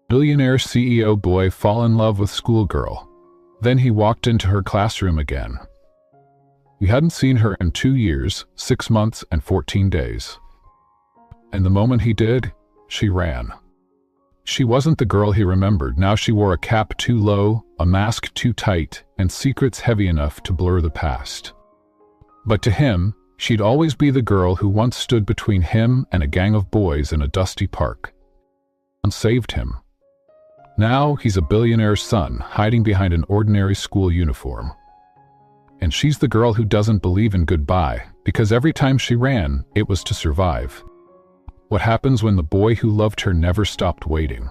Billionaire CEO boy fall in love with schoolgirl. Then he walked into her classroom again. He hadn't seen her in 2 years, 6 months, and 14 days. And the moment he did, she ran. She wasn't the girl he remembered. Now she wore a cap too low, a mask too tight, and secrets heavy enough to blur the past. But to him, she'd always be the girl who once stood between him and a gang of boys in a dusty park and saved him. Now he's a billionaire's son, hiding behind an ordinary school uniform. And she's the girl who doesn't believe in goodbye, because every time she ran, it was to survive. What happens when the boy who loved her never stopped waiting?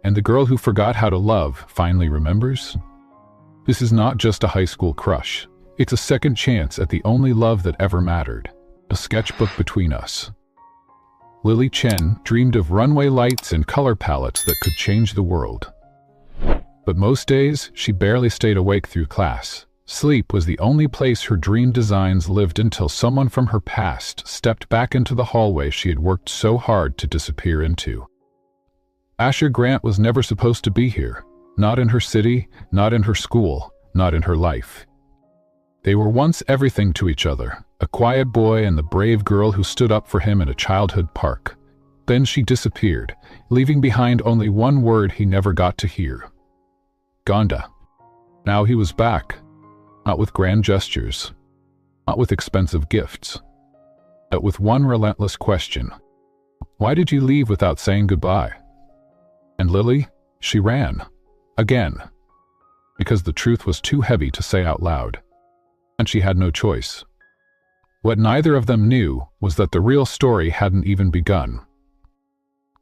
And the girl who forgot how to love finally remembers? This is not just a high school crush. It's a second chance at the only love that ever mattered. A sketchbook between us. Lily Chen dreamed of runway lights and color palettes that could change the world. But most days, she barely stayed awake through class. Sleep was the only place her dream designs lived until someone from her past stepped back into the hallway she had worked so hard to disappear into. Asher Grant was never supposed to be here. Not in her city, not in her school, not in her life. They were once everything to each other, a quiet boy and the brave girl who stood up for him in a childhood park. Then she disappeared, leaving behind only one word he never got to hear. Gonda. Now he was back. Not with grand gestures, not with expensive gifts, but with one relentless question. Why did you leave without saying goodbye? And Lily, she ran. Again. Because the truth was too heavy to say out loud. And she had no choice. What neither of them knew was that the real story hadn't even begun.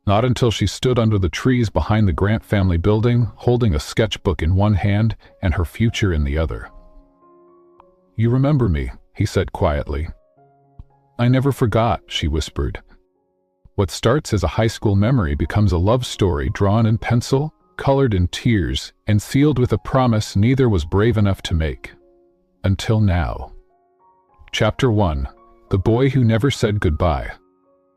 Not until she stood under the trees behind the Grant family building, holding a sketchbook in one hand and her future in the other. You remember me, he said quietly. I never forgot, she whispered. What starts as a high school memory becomes a love story drawn in pencil, colored in tears, and sealed with a promise neither was brave enough to make. Until now. Chapter 1. The Boy Who Never Said Goodbye.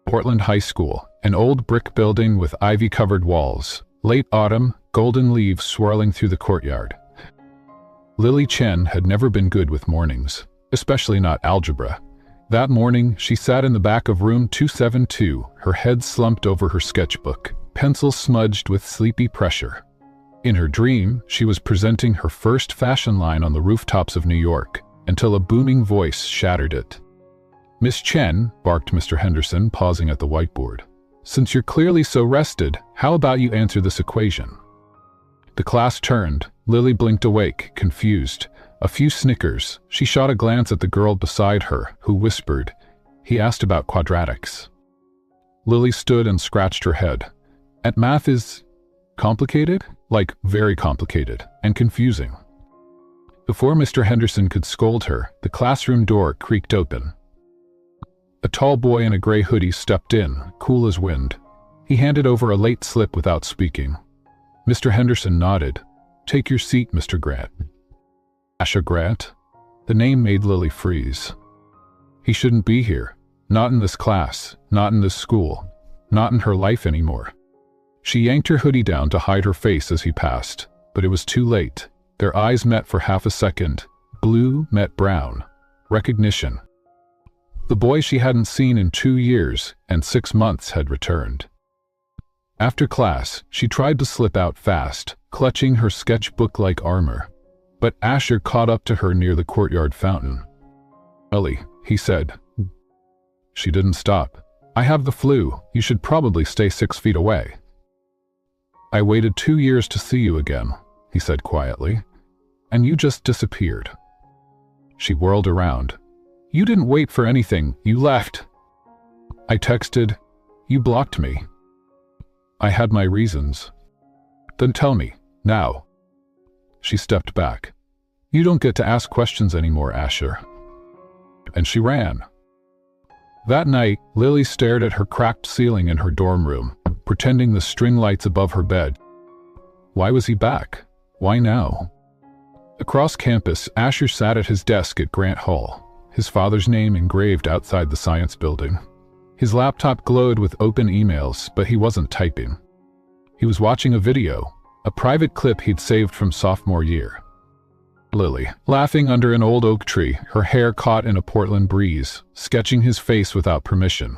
Portland High School, an old brick building with ivy-covered walls. Late autumn, golden leaves swirling through the courtyard. Lily Chen had never been good with mornings, especially not algebra. That morning, she sat in the back of room 272, her head slumped over her sketchbook, pencils smudged with sleepy pressure. In her dream, she was presenting her first fashion line on the rooftops of New York, until a booming voice shattered it. Miss Chen, barked Mr. Henderson, pausing at the whiteboard. Since you're clearly so rested, how about you answer this equation? The class turned. Lily blinked awake, confused. A few snickers. She shot a glance at the girl beside her, who whispered. He asked about quadratics. Lily stood and scratched her head. And math is complicated? Like, very complicated, and confusing. Before Mr. Henderson could scold her, the classroom door creaked open. A tall boy in a gray hoodie stepped in, cool as wind. He handed over a late slip without speaking. Mr. Henderson nodded. Take your seat, Mr. Grant. Asher Grant? The name made Lily freeze. He shouldn't be here. Not in this class, not in this school, not in her life anymore. She yanked her hoodie down to hide her face as he passed, but it was too late. Their eyes met for half a second. Blue met brown. Recognition. The boy she hadn't seen in 2 years and 6 months had returned. After class, she tried to slip out fast, clutching her sketchbook like armor. But Asher caught up to her near the courtyard fountain. Ellie, he said. She didn't stop. I have the flu. You should probably stay 6 feet away. I waited 2 years to see you again, he said quietly. And you just disappeared. She whirled around. You didn't wait for anything. You left. I texted. You blocked me. I had my reasons. Then tell me, now. She stepped back. You don't get to ask questions anymore, Asher. And she ran. That night, Lily stared at her cracked ceiling in her dorm room, pretending the string lights above her bed. Why was he back? Why now? Across campus, Asher sat at his desk at Grant Hall, his father's name engraved outside the science building. His laptop glowed with open emails, but he wasn't typing. He was watching a video, a private clip he'd saved from sophomore year. Lily, laughing under an old oak tree, her hair caught in a Portland breeze, sketching his face without permission.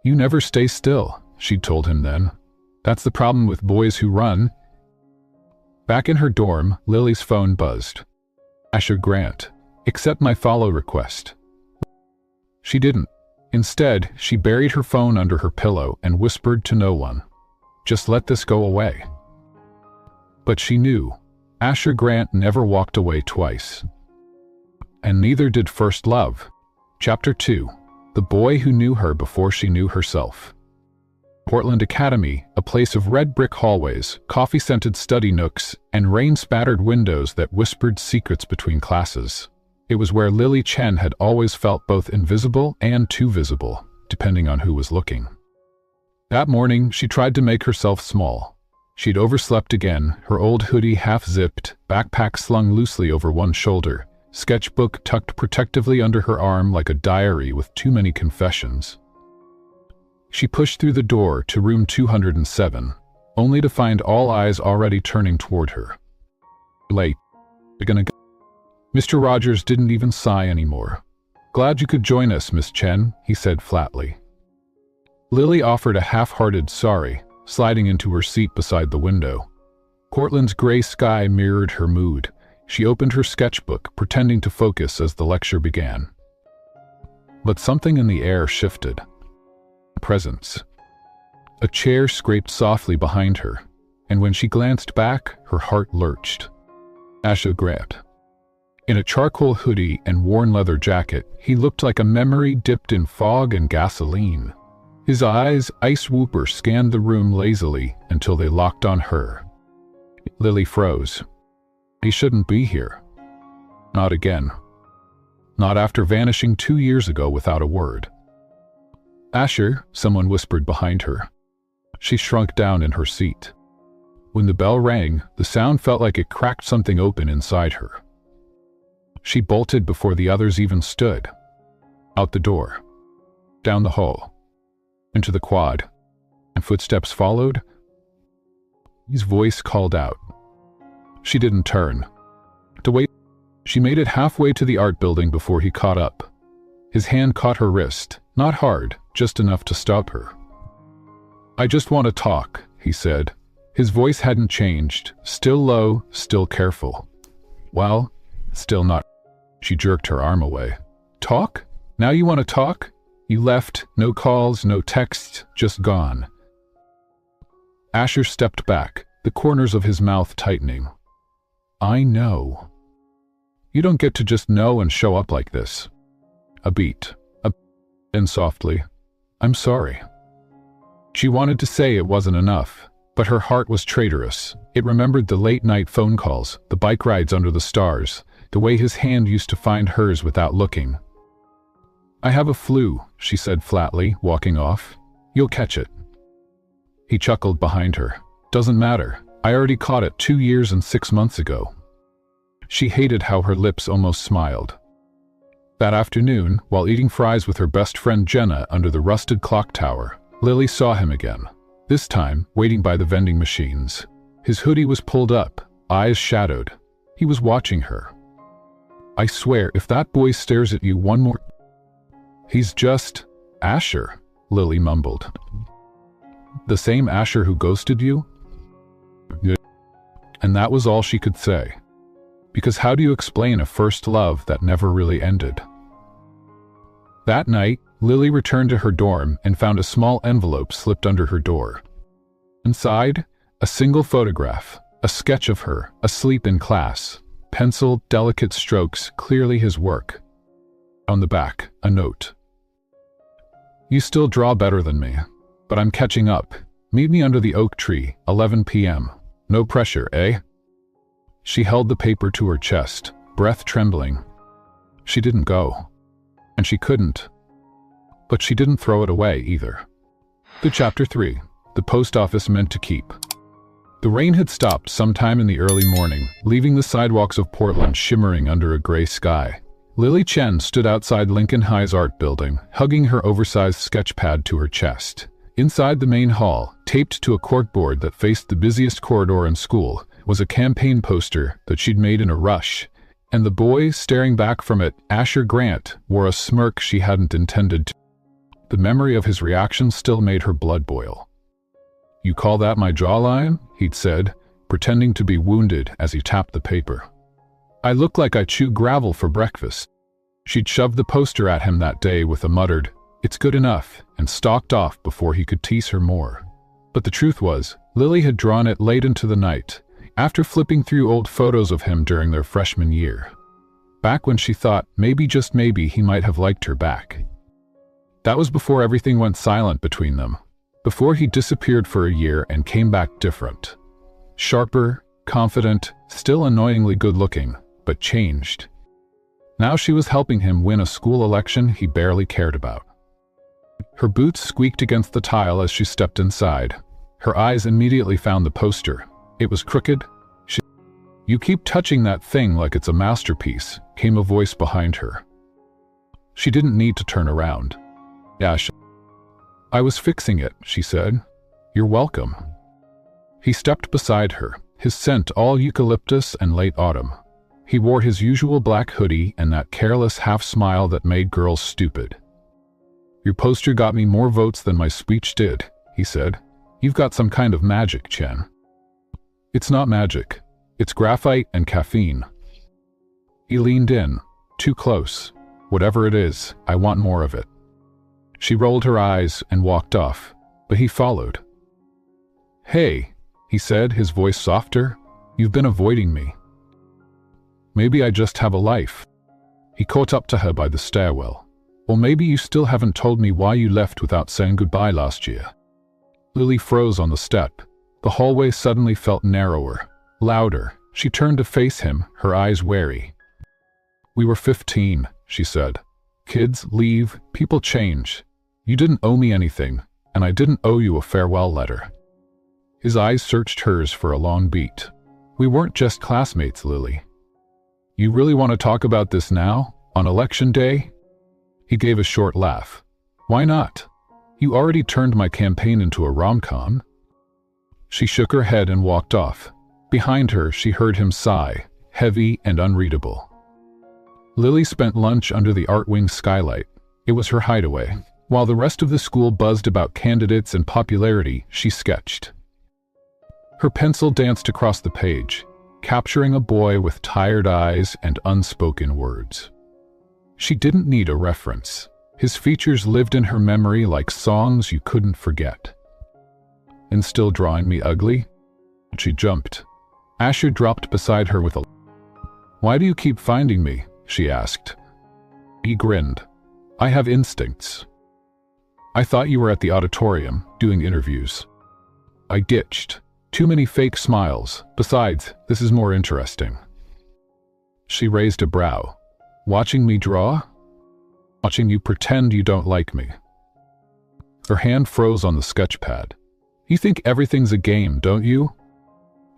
"You never stay still," she'd told him then. "That's the problem with boys who run." Back in her dorm, Lily's phone buzzed. "Asher Grant, accept my follow request." She didn't. Instead, she buried her phone under her pillow and whispered to no one, "Just let this go away." But she knew. Asher Grant never walked away twice. And neither did First Love. Chapter 2. The Boy Who Knew Her Before She Knew Herself. Portland Academy, a place of red brick hallways, coffee-scented study nooks, and rain-spattered windows that whispered secrets between classes. It was where Lily Chen had always felt both invisible and too visible, depending on who was looking. That morning, she tried to make herself small. She'd overslept again, her old hoodie half-zipped, backpack slung loosely over one shoulder, sketchbook tucked protectively under her arm like a diary with too many confessions. She pushed through the door to room 207, only to find all eyes already turning toward her. "Late. You're gonna go?" Mr. Rogers didn't even sigh anymore. "Glad you could join us, Miss Chen," he said flatly. Lily offered a half-hearted sorry, sliding into her seat beside the window. Portland's gray sky mirrored her mood. She opened her sketchbook, pretending to focus as the lecture began. But something in the air shifted. Presence. A chair scraped softly behind her, and when she glanced back, her heart lurched. Asher Grant. In a charcoal hoodie and worn leather jacket, he looked like a memory dipped in fog and gasoline. His eyes, ice whooper, scanned the room lazily until they locked on her. Lily froze. He shouldn't be here. Not again. Not after vanishing 2 years ago without a word. "Asher," someone whispered behind her. She shrunk down in her seat. When the bell rang, the sound felt like it cracked something open inside her. She bolted before the others even stood. Out the door. Down the hall. Into the quad. And footsteps followed. His voice called out. She didn't turn. To wait. She made it halfway to the art building before he caught up. His hand caught her wrist, not hard, just enough to stop her. "I just want to talk," he said. His voice hadn't changed, still low, still careful. "Well, still not." She jerked her arm away. "Talk? Now you want to talk? You left, no calls, no texts, just gone." Asher stepped back, the corners of his mouth tightening. "I know." "You don't get to just know and show up like this." A beat. And softly, "I'm sorry." She wanted to say it wasn't enough, but her heart was traitorous. It remembered the late-night phone calls, the bike rides under the stars, the way his hand used to find hers without looking. "I have a flu," she said flatly, walking off. "You'll catch it." He chuckled behind her. "Doesn't matter. I already caught it 2 years and 6 months ago." She hated how her lips almost smiled. That afternoon, while eating fries with her best friend Jenna under the rusted clock tower, Lily saw him again, this time waiting by the vending machines. His hoodie was pulled up, eyes shadowed. He was watching her. "I swear, if that boy stares at you one more—" "He's just Asher," Lily mumbled. "The same Asher who ghosted you?" And that was all she could say. Because how do you explain a first love that never really ended? That night, Lily returned to her dorm and found a small envelope slipped under her door. Inside, a single photograph, a sketch of her, asleep in class, penciled, delicate strokes, clearly his work. On the back, a note. "You still draw better than me, but I'm catching up. Meet me under the oak tree, 11 p.m. No pressure, eh?" She held the paper to her chest, breath trembling. She didn't go. And she couldn't. But she didn't throw it away either. Chapter 3. The post office meant to keep. The rain had stopped sometime in the early morning, leaving the sidewalks of Portland shimmering under a gray sky. Lily Chen stood outside Lincoln High's art building, hugging her oversized sketch pad to her chest. Inside the main hall, Taped to a corkboard that faced the busiest corridor in school was a campaign poster that she'd made in a rush, and the boy staring back from it, Asher Grant, wore a smirk she hadn't intended to. The memory of his reaction still made her blood boil. "You call that my jawline?" he'd said, pretending to be wounded as he tapped the paper. "I look like I chew gravel for breakfast." She'd shoved the poster at him that day with a muttered, "It's good enough," and stalked off before he could tease her more. But the truth was, Lily had drawn it late into the night, after flipping through old photos of him during their freshman year. Back when she thought maybe, just maybe, he might have liked her back. That was before everything went silent between them, before he disappeared for a year and came back different. Sharper, confident, still annoyingly good-looking, but changed. Now she was helping him win a school election he barely cared about. Her boots squeaked against the tile as she stepped inside. Her eyes immediately found the poster. It was crooked. "You keep touching that thing like it's a masterpiece," came a voice behind her. She didn't need to turn around. "Ash, I was fixing it," she said. "You're welcome." He stepped beside her, his scent all eucalyptus and late autumn. He wore his usual black hoodie and that careless half-smile that made girls stupid. "Your poster got me more votes than my speech did," he said. "You've got some kind of magic, Chen." "It's not magic. It's graphite and caffeine." He leaned in, too close. "Whatever it is, I want more of it." She rolled her eyes and walked off, but he followed. "Hey," he said, his voice softer, "you've been avoiding me." "Maybe I just have a life." He caught up to her by the stairwell. "Or maybe you still haven't told me why you left without saying goodbye last year." Lily froze on the step. The hallway suddenly felt narrower, louder. She turned to face him, her eyes wary. "We were 15, she said. "Kids leave, people change. You didn't owe me anything, and I didn't owe you a farewell letter." His eyes searched hers for a long beat. "We weren't just classmates, Lily." "You really want to talk about this now, on election day?" He gave a short laugh. "Why not? You already turned my campaign into a rom-com." She shook her head and walked off. Behind her, she heard him sigh, heavy and unreadable. Lily spent lunch under the art wing skylight. It was her hideaway. While the rest of the school buzzed about candidates and popularity, she sketched. Her pencil danced across the page, capturing a boy with tired eyes and unspoken words. She didn't need a reference. His features lived in her memory like songs you couldn't forget. "And still drawing me ugly?" She jumped. Asher dropped beside her with a "Why do you keep finding me?" she asked. He grinned. "I have instincts." "I thought you were at the auditorium, doing interviews." I ditched. "Too many fake smiles. Besides, this is more interesting." She raised a brow. "Watching me draw?" "Watching you pretend you don't like me." Her hand froze on the sketchpad. "You think everything's a game, don't you?"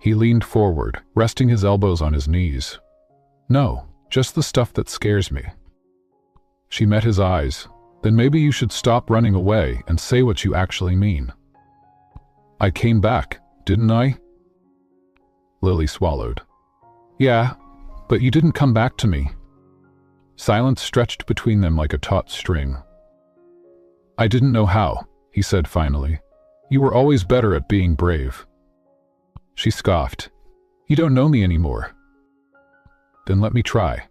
He leaned forward, resting his elbows on his knees. "No, just the stuff that scares me." She met his eyes. "Then maybe you should stop running away and say what you actually mean." "I came back, didn't I?" Lily swallowed. "Yeah, but you didn't come back to me." Silence stretched between them like a taut string. "I didn't know how," he said finally. "You were always better at being brave." She scoffed. "You don't know me anymore." "Then let me try."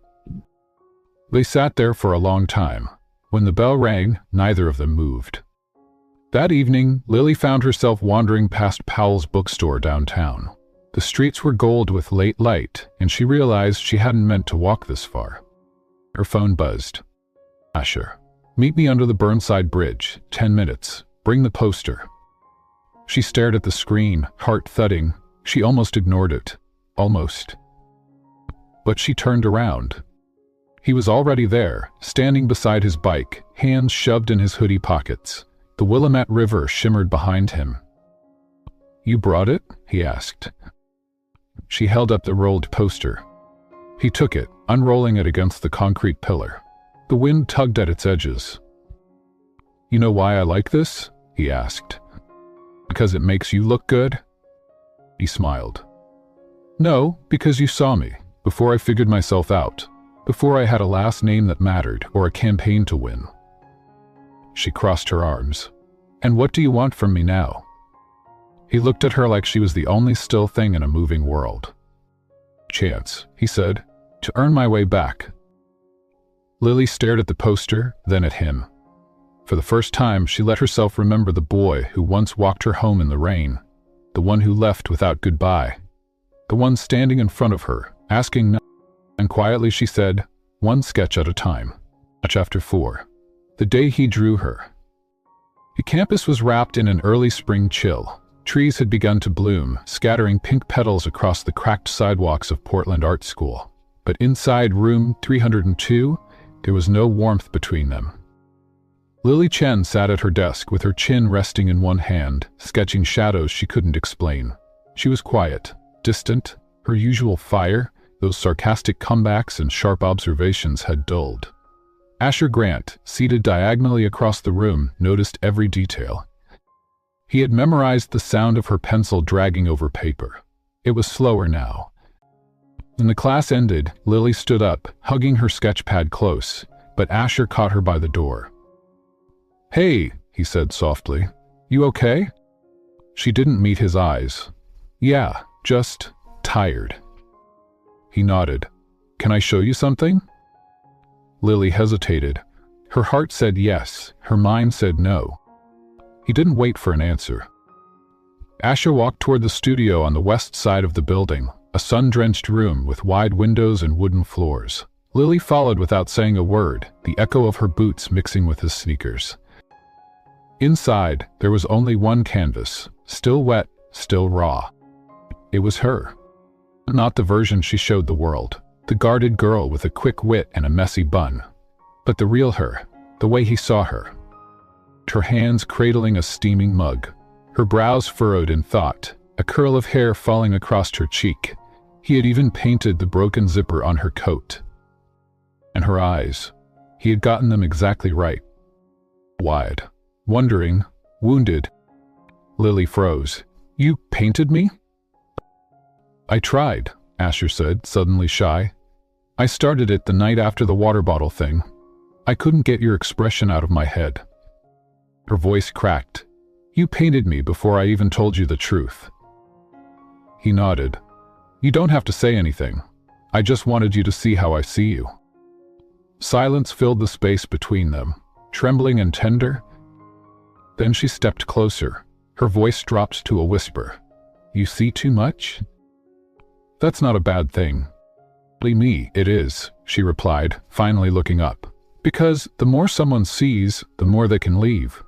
They sat there for a long time. When the bell rang, neither of them moved. That evening, Lily found herself wandering past Powell's bookstore downtown. The streets were gold with late light, and she realized she hadn't meant to walk this far. Her phone buzzed. "Asher, meet me under the Burnside Bridge, 10 minutes. Bring the poster." She stared at the screen, heart thudding. She almost ignored it. Almost. But she turned around. He was already there, standing beside his bike, hands shoved in his hoodie pockets. The Willamette River shimmered behind him. "You brought it?" he asked. She held up the rolled poster. He took it, unrolling it against the concrete pillar. The wind tugged at its edges. "You know why I like this?" he asked. Because it makes you look good? He smiled. No, because you saw me, before I figured myself out, before I had a last name that mattered or a campaign to win. She crossed her arms. And what do you want from me now? He looked at her like she was the only still thing in a moving world. Chance, he said, to earn my way back. Lily stared at the poster, then at him. For the first time, she let herself remember the boy who once walked her home in the rain, the one who left without goodbye, the one standing in front of her, asking nothing, and quietly she said, one sketch at a time. Chapter 4. The day he drew her. The campus was wrapped in an early spring chill. Trees had begun to bloom, scattering pink petals across the cracked sidewalks of Portland Art School. But inside room 302, there was no warmth between them. Lily Chen sat at her desk with her chin resting in one hand, sketching shadows she couldn't explain. She was quiet, distant. Her usual fire, those sarcastic comebacks and sharp observations had dulled. Asher Grant, seated diagonally across the room, noticed every detail. He had memorized the sound of her pencil dragging over paper. It was slower now. When the class ended, Lily stood up, hugging her sketchpad close, but Asher caught her by the door. Hey, he said softly. You okay? She didn't meet his eyes. Yeah, just tired. He nodded. Can I show you something? Lily hesitated. Her heart said yes, her mind said no. He didn't wait for an answer. Asher walked toward the studio on the west side of the building, a sun-drenched room with wide windows and wooden floors. Lily followed without saying a word, the echo of her boots mixing with his sneakers. Inside, there was only one canvas, still wet, still raw. It was her. Not the version she showed the world, the guarded girl with a quick wit and a messy bun, but the real her, the way he saw her. Her hands cradling a steaming mug, her brows furrowed in thought, a curl of hair falling across her cheek. He had even painted the broken zipper on her coat. And her eyes, he had gotten them exactly right. Wide, wondering, wounded. Lily froze. You painted me? I tried, Asher said, suddenly shy. I started it the night after the water bottle thing. I couldn't get your expression out of my head. Her voice cracked. You painted me before I even told you the truth. He nodded. You don't have to say anything. I just wanted you to see how I see you. Silence filled the space between them, trembling and tender. Then she stepped closer. Her voice dropped to a whisper. You see too much? That's not a bad thing. Believe me, it is, she replied, finally looking up. Because the more someone sees, the more they can leave.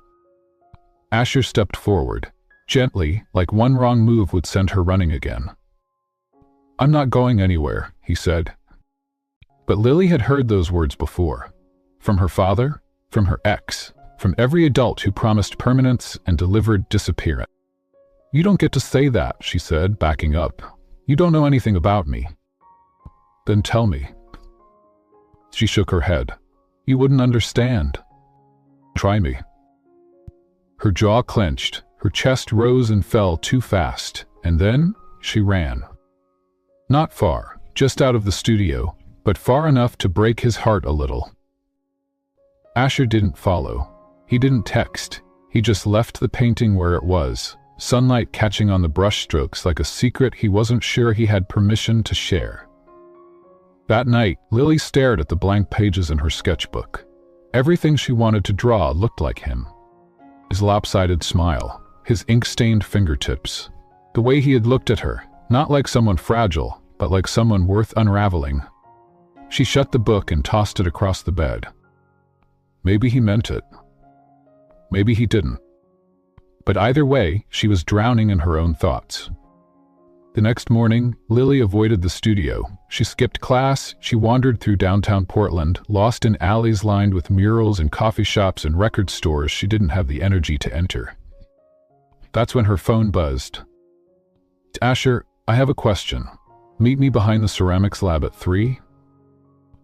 Asher stepped forward, gently, like one wrong move would send her running again. I'm not going anywhere, he said. But Lily had heard those words before. From her father, from her ex, from every adult who promised permanence and delivered disappearance. You don't get to say that, she said, backing up. You don't know anything about me. Then tell me. She shook her head. You wouldn't understand. Try me. Her jaw clenched, her chest rose and fell too fast, and then she ran. Not far, just out of the studio, but far enough to break his heart a little. Asher didn't follow. He didn't text. He just left the painting where it was, sunlight catching on the brushstrokes like a secret he wasn't sure he had permission to share. That night, Lily stared at the blank pages in her sketchbook. Everything she wanted to draw looked like him. His lopsided smile, his ink-stained fingertips, the way he had looked at her, not like someone fragile, but like someone worth unraveling. She shut the book and tossed it across the bed. Maybe he meant it. Maybe he didn't. But either way, she was drowning in her own thoughts. The next morning, Lily avoided the studio. She skipped class, she wandered through downtown Portland, lost in alleys lined with murals and coffee shops and record stores she didn't have the energy to enter. That's when her phone buzzed. Asher, I have a question. Meet me behind the ceramics lab at 3?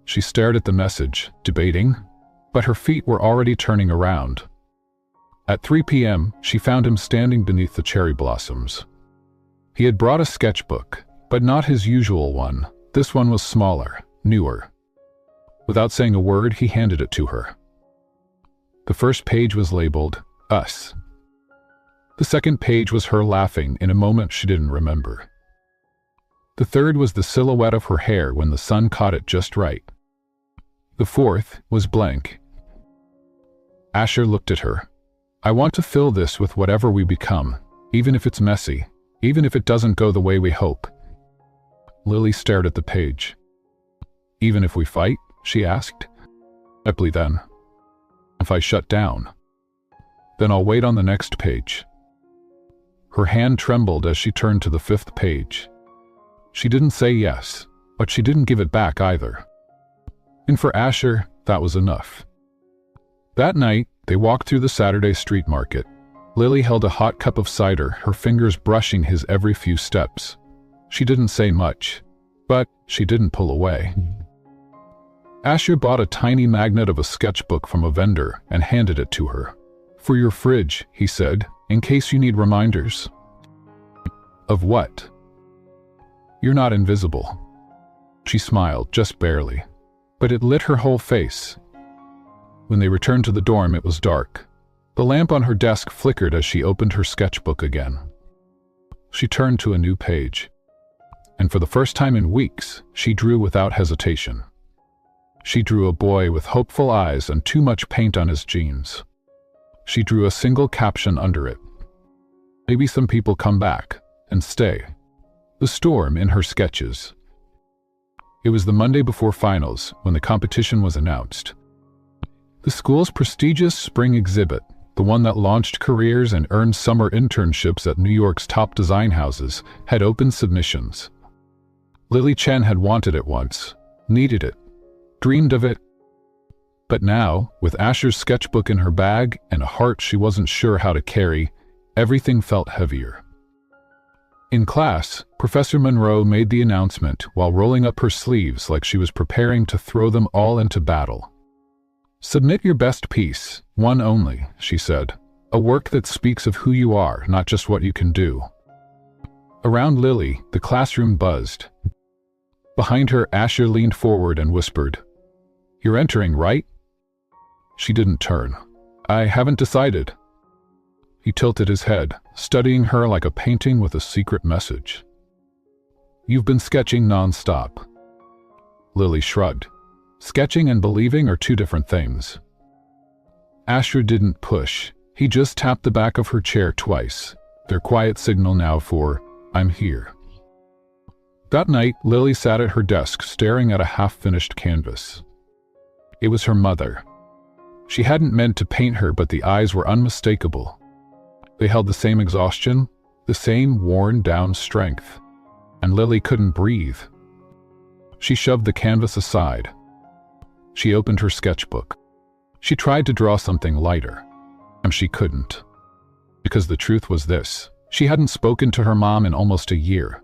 She stared at the message, debating, but her feet were already turning around. At 3 p.m., she found him standing beneath the cherry blossoms. He had brought a sketchbook, but not his usual one. This one was smaller, newer. Without saying a word, he handed it to her. The first page was labeled, Us. The second page was her laughing in a moment she didn't remember. The third was the silhouette of her hair when the sun caught it just right. The fourth was blank. Asher looked at her. I want to fill this with whatever we become, even if it's messy, even if it doesn't go the way we hope. Lily stared at the page. Even if we fight? She asked. Happily then. If I shut down? Then I'll wait on the next page. Her hand trembled as she turned to the fifth page. She didn't say yes, but she didn't give it back either. And for Asher, that was enough. That night, they walked through the Saturday street market. Lily held a hot cup of cider, her fingers brushing his every few steps. She didn't say much, but she didn't pull away. Asher bought a tiny magnet of a sketchbook from a vendor and handed it to her. For your fridge, he said, in case you need reminders. Of what? You're not invisible. She smiled, just barely, but it lit her whole face. When they returned to the dorm, it was dark. The lamp on her desk flickered as she opened her sketchbook again. She turned to a new page, and for the first time in weeks, she drew without hesitation. She drew a boy with hopeful eyes and too much paint on his jeans. She drew a single caption under it. Maybe some people come back and stay. The storm in her sketches. It was the Monday before finals when the competition was announced. The school's prestigious spring exhibit, the one that launched careers and earned summer internships at New York's top design houses, had opened submissions. Lily Chen had wanted it once, needed it, dreamed of it. But now, with Asher's sketchbook in her bag and a heart she wasn't sure how to carry, everything felt heavier. In class, Professor Monroe made the announcement while rolling up her sleeves like she was preparing to throw them all into battle. Submit your best piece, one only, she said. A work that speaks of who you are, not just what you can do. Around Lily, the classroom buzzed. Behind her, Asher leaned forward and whispered, You're entering, right? She didn't turn. I haven't decided. He tilted his head, studying her like a painting with a secret message. You've been sketching non-stop. Lily shrugged. Sketching and believing are two different things. Asher didn't push. He just tapped the back of her chair twice, their quiet signal now for, I'm here. That night, Lily sat at her desk staring at a half-finished canvas. It was her mother. She hadn't meant to paint her, but the eyes were unmistakable. They held the same exhaustion, the same worn-down strength, and Lily couldn't breathe. She shoved the canvas aside. She opened her sketchbook. She tried to draw something lighter, and she couldn't. Because the truth was this, she hadn't spoken to her mom in almost a year.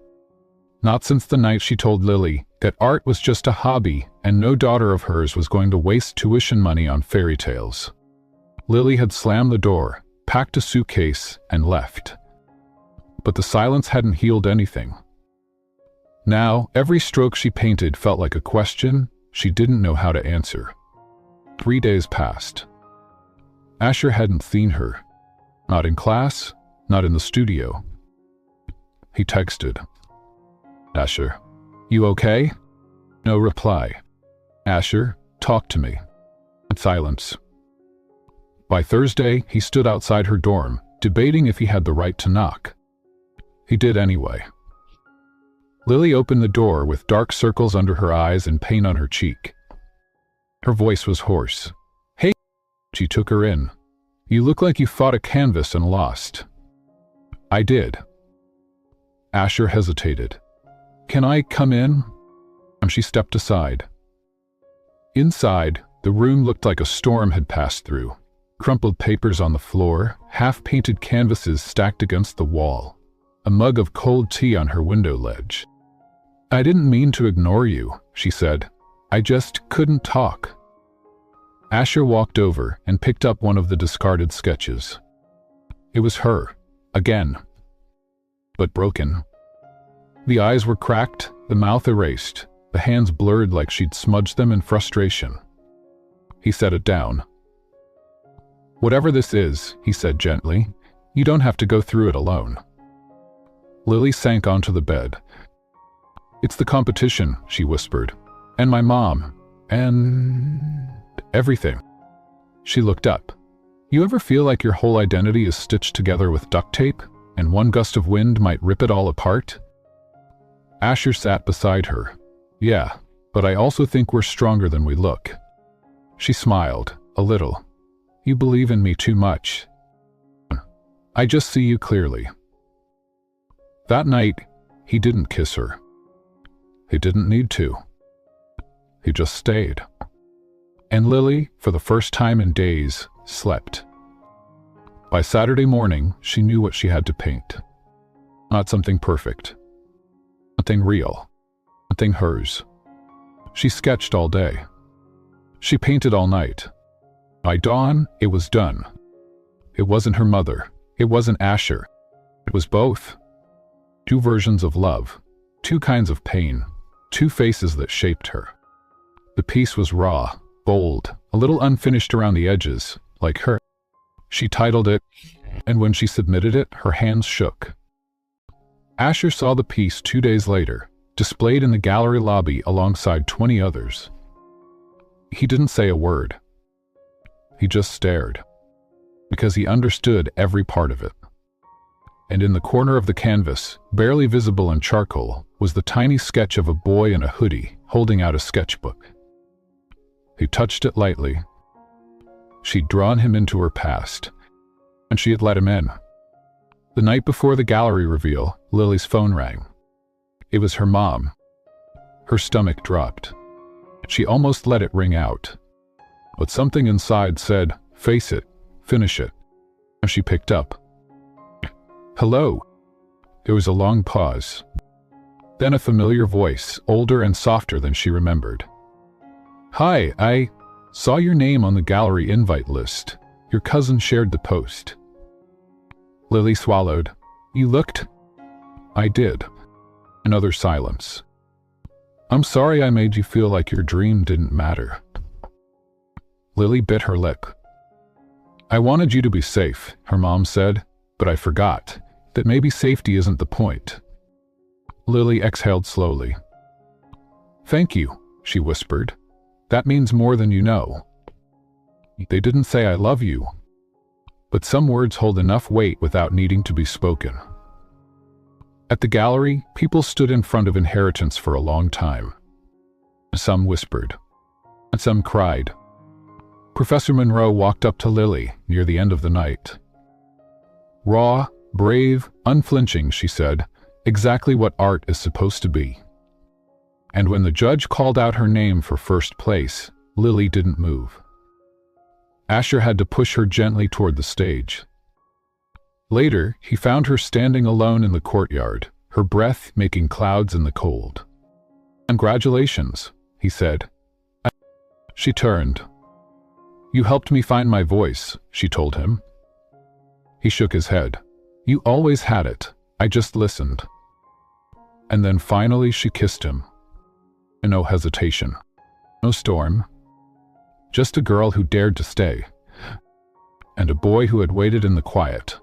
Not since the night she told Lily that art was just a hobby and no daughter of hers was going to waste tuition money on fairy tales. Lily had slammed the door, packed a suitcase, and left. But the silence hadn't healed anything. Now, every stroke she painted felt like a question she didn't know how to answer. 3 days passed. Asher hadn't seen her. Not in class, not in the studio. He texted. Asher, you okay? No reply. Asher, talk to me. Silence. By Thursday, he stood outside her dorm, debating if he had the right to knock. He did anyway. Lily opened the door with dark circles under her eyes and pain on her cheek. Her voice was hoarse. Hey, she took her in. You look like you fought a canvas and lost. I did. Asher hesitated. Can I come in? And she stepped aside. Inside, the room looked like a storm had passed through. Crumpled papers on the floor, half-painted canvases stacked against the wall, a mug of cold tea on her window ledge. I didn't mean to ignore you, she said. I just couldn't talk. Asher walked over and picked up one of the discarded sketches. It was her. Again. But broken. The eyes were cracked, the mouth erased, the hands blurred like she'd smudged them in frustration. He set it down. "Whatever this is," he said gently, "you don't have to go through it alone." Lily sank onto the bed. "It's the competition," she whispered. "And my mom. And everything." She looked up. "You ever feel like your whole identity is stitched together with duct tape, and one gust of wind might rip it all apart?" Asher sat beside her. "Yeah, but I also think we're stronger than we look." She smiled, a little. "You believe in me too much. I just see you clearly." That night, he didn't kiss her. He didn't need to. He just stayed. And Lily, for the first time in days, slept. By Saturday morning, she knew what she had to paint. Not something perfect. Nothing real. Nothing hers. She sketched all day. She painted all night. By dawn, it was done. It wasn't her mother. It wasn't Asher. It was both. Two versions of love. Two kinds of pain. Two faces that shaped her. The piece was raw, bold, a little unfinished around the edges, like her. She titled it, and when she submitted it, her hands shook. Asher saw the piece 2 days later, displayed in the gallery lobby alongside 20 others. He didn't say a word. He just stared, because he understood every part of it. And in the corner of the canvas, barely visible in charcoal, was the tiny sketch of a boy in a hoodie holding out a sketchbook. He touched it lightly. She'd drawn him into her past, and she had let him in. The night before the gallery reveal, Lily's phone rang. It was her mom. Her stomach dropped. She almost let it ring out. But something inside said, "Face it, finish it." And she picked up. "Hello." There was a long pause. Then a familiar voice, older and softer than she remembered. "Hi, I saw your name on the gallery invite list. Your cousin shared the post." Lily swallowed. "You looked?" "I did." Another silence. "I'm sorry I made you feel like your dream didn't matter." Lily bit her lip. "I wanted you to be safe," her mom said, "but I forgot that maybe safety isn't the point." Lily exhaled slowly. "Thank you," she whispered. "That means more than you know." They didn't say "I love you," but some words hold enough weight without needing to be spoken. At the gallery, people stood in front of Inheritance for a long time. Some whispered, and some cried. Professor Monroe walked up to Lily near the end of the night. "Raw, brave, unflinching," she said, "exactly what art is supposed to be." And when the judge called out her name for first place, Lily didn't move. Asher had to push her gently toward the stage. Later, he found her standing alone in the courtyard, her breath making clouds in the cold. "Congratulations," he said. She turned. "You helped me find my voice," she told him. He shook his head. "You always had it. I just listened." And then finally she kissed him. And no hesitation. No storm. Just a girl who dared to stay. And a boy who had waited in the quiet.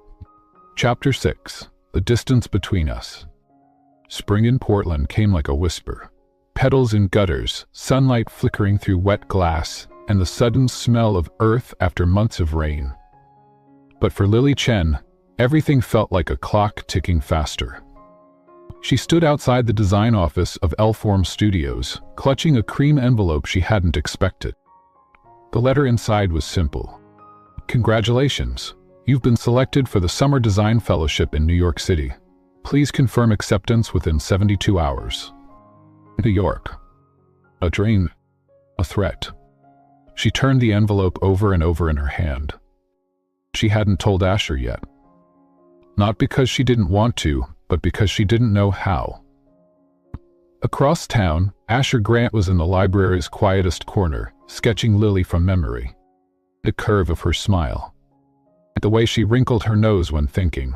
Chapter 6. The Distance Between Us. Spring in Portland came like a whisper. Petals in gutters, sunlight flickering through wet glass, and the sudden smell of earth after months of rain. But for Lily Chen, everything felt like a clock ticking faster. She stood outside the design office of L-Form Studios, clutching a cream envelope she hadn't expected. The letter inside was simple. "Congratulations. You've been selected for the Summer Design Fellowship in New York City. Please confirm acceptance within 72 hours. New York." A dream. A threat. She turned the envelope over and over in her hand. She hadn't told Asher yet. Not because she didn't want to, but because she didn't know how. Across town, Asher Grant was in the library's quietest corner, sketching Lily from memory. The curve of her smile. The way she wrinkled her nose when thinking.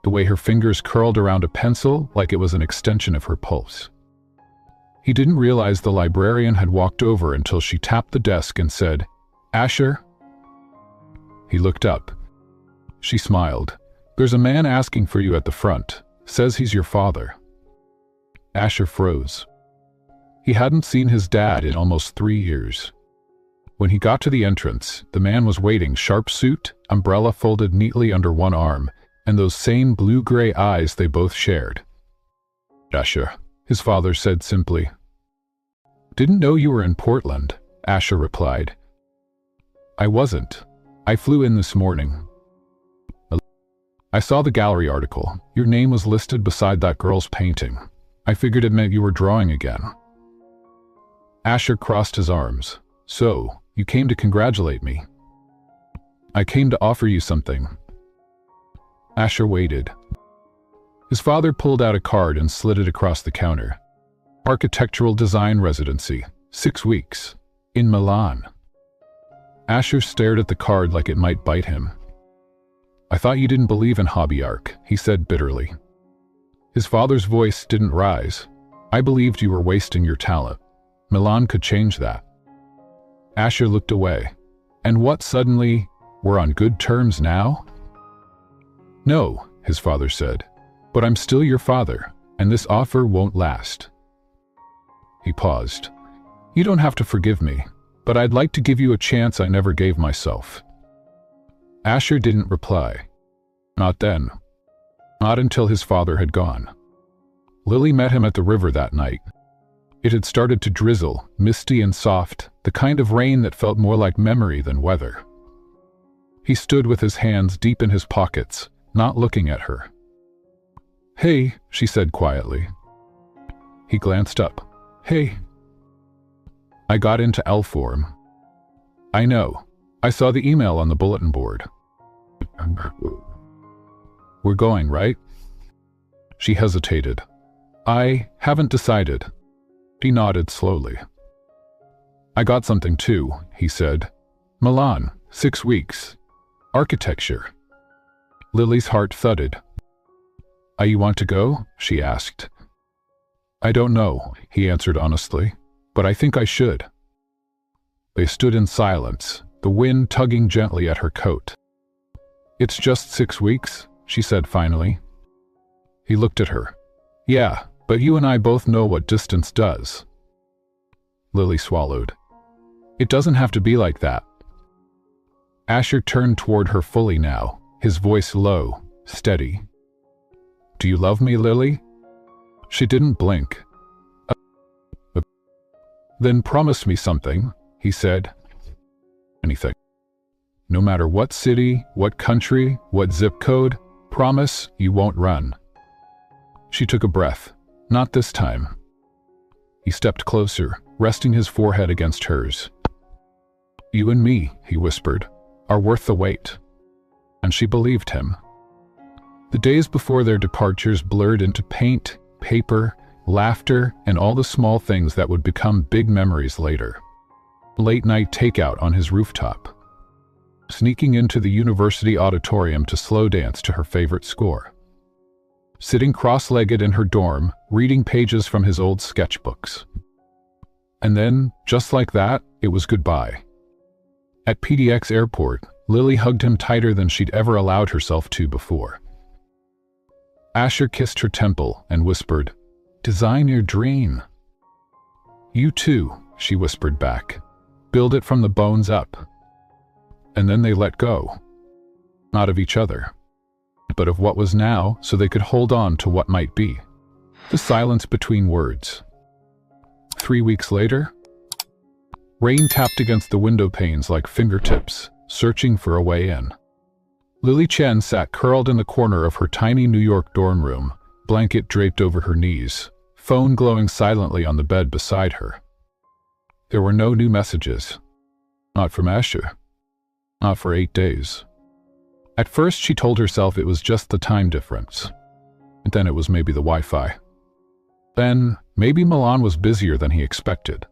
The way her fingers curled around a pencil like it was an extension of her pulse. He didn't realize the librarian had walked over until she tapped the desk and said, "Asher?" He looked up. She smiled. "There's a man asking for you at the front. Says he's your father." Asher froze. He hadn't seen his dad in almost 3 years. When he got to the entrance, the man was waiting, sharp suit, umbrella folded neatly under one arm, and those same blue-gray eyes they both shared. "Asher," his father said simply. "Didn't know you were in Portland," Asher replied. "I wasn't. I flew in this morning. I saw the gallery article. Your name was listed beside that girl's painting. I figured it meant you were drawing again." Asher crossed his arms. "So, you came to congratulate me." "I came to offer you something." Asher waited. His father pulled out a card and slid it across the counter. "Architectural design residency, 6 weeks, in Milan." Asher stared at the card like it might bite him. "I thought you didn't believe in hobby arc," he said bitterly. His father's voice didn't rise. "I believed you were wasting your talent. Milan could change that." Asher looked away. "And what suddenly? We're on good terms now?" "No," his father said, "but I'm still your father, and this offer won't last." He paused. "You don't have to forgive me, but I'd like to give you a chance I never gave myself." Asher didn't reply. Not then. Not until his father had gone. Lily met him at the river that night. It had started to drizzle, misty and soft, the kind of rain that felt more like memory than weather. He stood with his hands deep in his pockets, not looking at her. "Hey," she said quietly. He glanced up. "Hey." "I got into L form." "I know. I saw the email on the bulletin board." "We're going, right?" She hesitated. "I haven't decided." He nodded slowly. "I got something too," he said. "Milan, 6 weeks. Architecture." Lily's heart thudded. You want to go?" she asked. "I don't know," he answered honestly, "but I think I should." They stood in silence, the wind tugging gently at her coat. "It's just 6 weeks," she said finally. He looked at her. "Yeah, but you and I both know what distance does." Lily swallowed. "It doesn't have to be like that." Asher turned toward her fully now, his voice low, steady. "Do you love me, Lily?" She didn't blink. "Then promise me something," he said. "Anything. No matter what city, what country, what zip code, promise you won't run." She took a breath. "Not this time." He stepped closer, resting his forehead against hers. "You and me," he whispered, "are worth the wait." And she believed him. The days before their departures blurred into paint, paper, laughter, and all the small things that would become big memories later. Late-night takeout on his rooftop. Sneaking into the university auditorium to slow dance to her favorite score. Sitting cross-legged in her dorm, reading pages from his old sketchbooks. And then, just like that, it was goodbye. At PDX Airport, Lily hugged him tighter than she'd ever allowed herself to before. Asher kissed her temple and whispered, "Design your dream." "You too," she whispered back. "Build it from the bones up." And then they let go. Not of each other, but of what was now, so they could hold on to what might be. The silence between words. 3 weeks later, rain tapped against the window panes like fingertips, searching for a way in. Lily Chen sat curled in the corner of her tiny New York dorm room, blanket draped over her knees, phone glowing silently on the bed beside her. There were no new messages. Not from Asher. Not for 8 days. At first she told herself it was just the time difference. And then it was maybe the Wi-Fi. Then, maybe Milan was busier than he expected.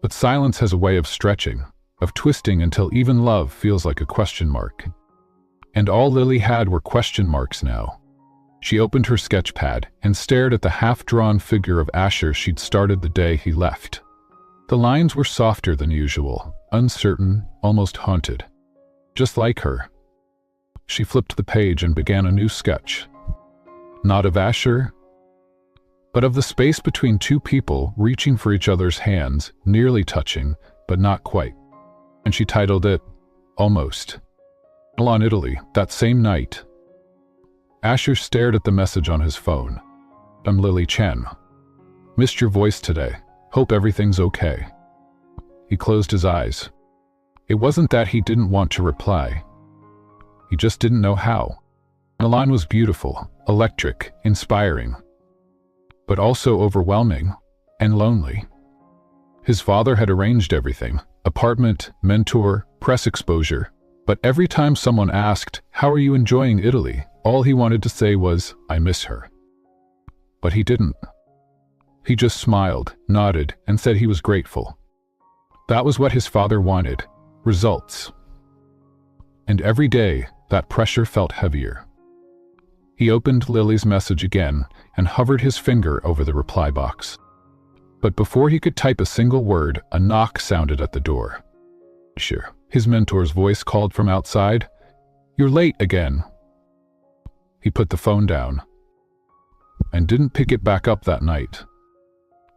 But silence has a way of stretching, of twisting until even love feels like a question mark. and all Lily had were question marks now. She opened her sketch pad and stared at the half-drawn figure of Asher she'd started the day he left. The lines were softer than usual, uncertain, almost haunted. Just like her. She flipped the page and began a new sketch. Not of Asher, but of the space between two people reaching for each other's hands, nearly touching, but not quite. And she titled it, Almost. In Italy, that same night. Asher stared at the message on his phone. I'm Lily Chen. Missed your voice today. Hope everything's okay. He closed his eyes. It wasn't that he didn't want to reply. He just didn't know how. The line was beautiful, electric, inspiring, but also overwhelming and lonely. His father had arranged everything, apartment, mentor, press exposure, but every time someone asked, "How are you enjoying Italy?" all he wanted to say was, "I miss her." But he didn't. He just smiled, nodded, and said he was grateful. That was what his father wanted, results. And every day, that pressure felt heavier. He opened Lily's message again and hovered his finger over the reply box. But before he could type a single word, a knock sounded at the door. Sure, his mentor's voice called from outside. "You're late again." He put the phone down and didn't pick it back up that night.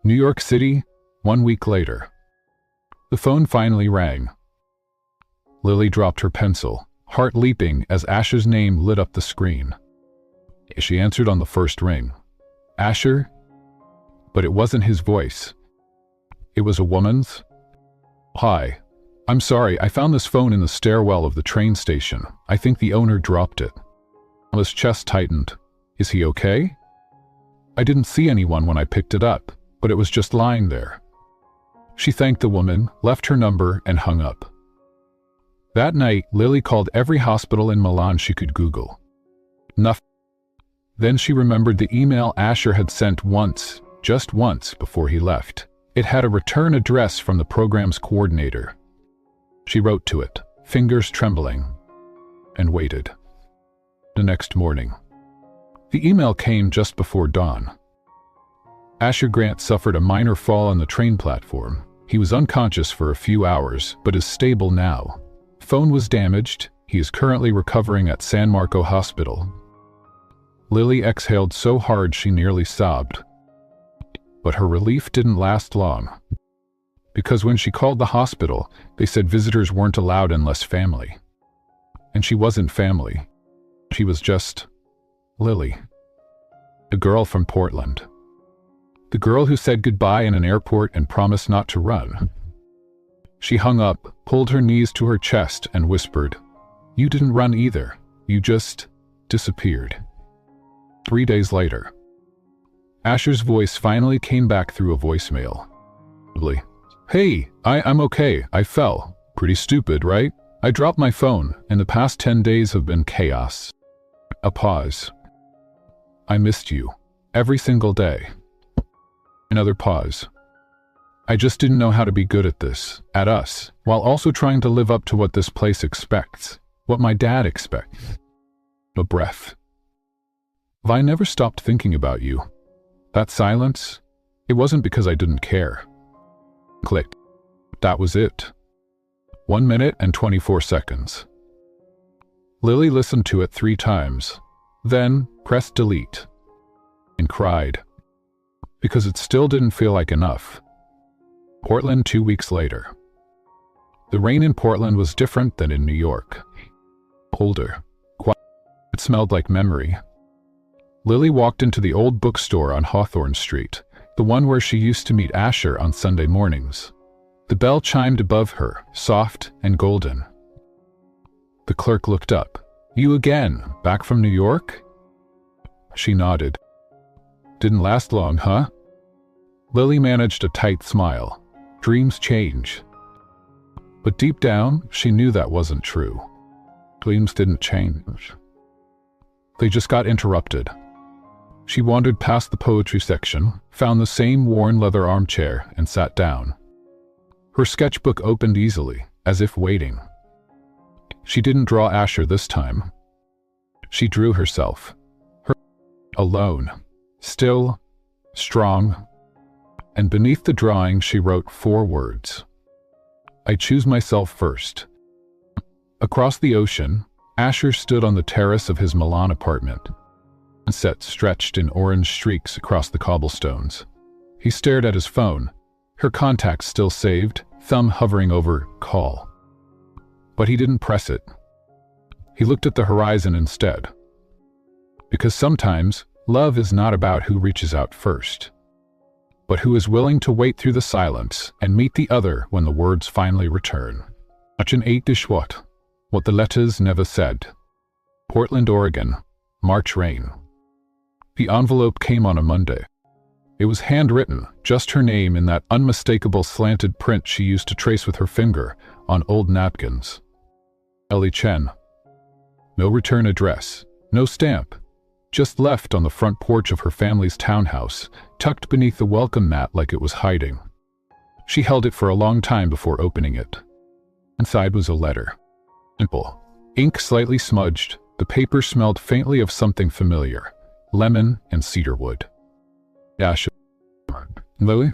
New York City, 1 week later. The phone finally rang. Lily dropped her pencil, heart leaping as Asher's name lit up the screen. She answered on the first ring. Asher? But it wasn't his voice. It was a woman's. "Hi. I'm sorry, I found this phone in the stairwell of the train station. I think the owner dropped it." His chest tightened. "Is he okay?" "I didn't see anyone when I picked it up, but it was just lying there." She thanked the woman, left her number, and hung up. That night, Lily called every hospital in Milan she could Google. Nothing. Then she remembered the email Asher had sent once, just once, before he left. It had a return address from the program's coordinator. She wrote to it, fingers trembling, and waited. The next morning. The email came just before dawn. Asher Grant suffered a minor fall on the train platform. He was unconscious for a few hours, but is stable now. Phone was damaged. He is currently recovering at San Marco Hospital. Lily exhaled so hard she nearly sobbed. But her relief didn't last long. Because when she called the hospital, they said visitors weren't allowed unless family. And she wasn't family. She was just Lily. A girl from Portland. The girl who said goodbye in an airport and promised not to run. She hung up, pulled her knees to her chest, and whispered, "You didn't run either. You just disappeared." 3 days later. Asher's voice finally came back through a voicemail. Lily. "Hey, I'm okay. I fell. Pretty stupid, right? I dropped my phone, and the past 10 days have been chaos." A pause. "I missed you. Every single day." Another pause. "I just didn't know how to be good at this, at us, while also trying to live up to what this place expects, what my dad expects." A breath. "I never stopped thinking about you. That silence, it wasn't because I didn't care." Clicked. That was it. 1 minute and 24 seconds. Lily listened to it 3 times, then pressed delete, and cried. Because it still didn't feel like enough. Portland 2 weeks later. The rain in Portland was different than in New York. Colder. Quiet. It smelled like memory. Lily walked into the old bookstore on Hawthorne Street, the one where she used to meet Asher on Sunday mornings. The bell chimed above her, soft and golden. The clerk looked up. "You again, back from New York?" She nodded. "Didn't last long, huh?" Lily managed a tight smile. Dreams change. But deep down, she knew that wasn't true. Dreams didn't change. They just got interrupted. She wandered past the poetry section, found the same worn leather armchair, and sat down. Her sketchbook opened easily, as if waiting. She didn't draw Asher this time. She drew herself. Her alone. Still. Strong. And beneath the drawing she wrote 4 words. I choose myself first. Across the ocean, Asher stood on the terrace of his Milan apartment. Sunset stretched in orange streaks across the cobblestones. He stared at his phone, her contacts still saved, thumb hovering over call. But he didn't press it. He looked at the horizon instead. Because sometimes, love is not about who reaches out first, but who is willing to wait through the silence and meet the other when the words finally return. Such an 8-dish what the letters never said. Portland, Oregon, March rain. The envelope came on a Monday. It was handwritten, just her name in that unmistakable slanted print she used to trace with her finger on old napkins. Chen. No return address, no stamp, just left on the front porch of her family's townhouse, tucked beneath the welcome mat like it was hiding. She held it for a long time before opening it. Inside was a letter. Simple. Ink slightly smudged, the paper smelled faintly of something familiar. Lemon and cedarwood. Asher. Lily?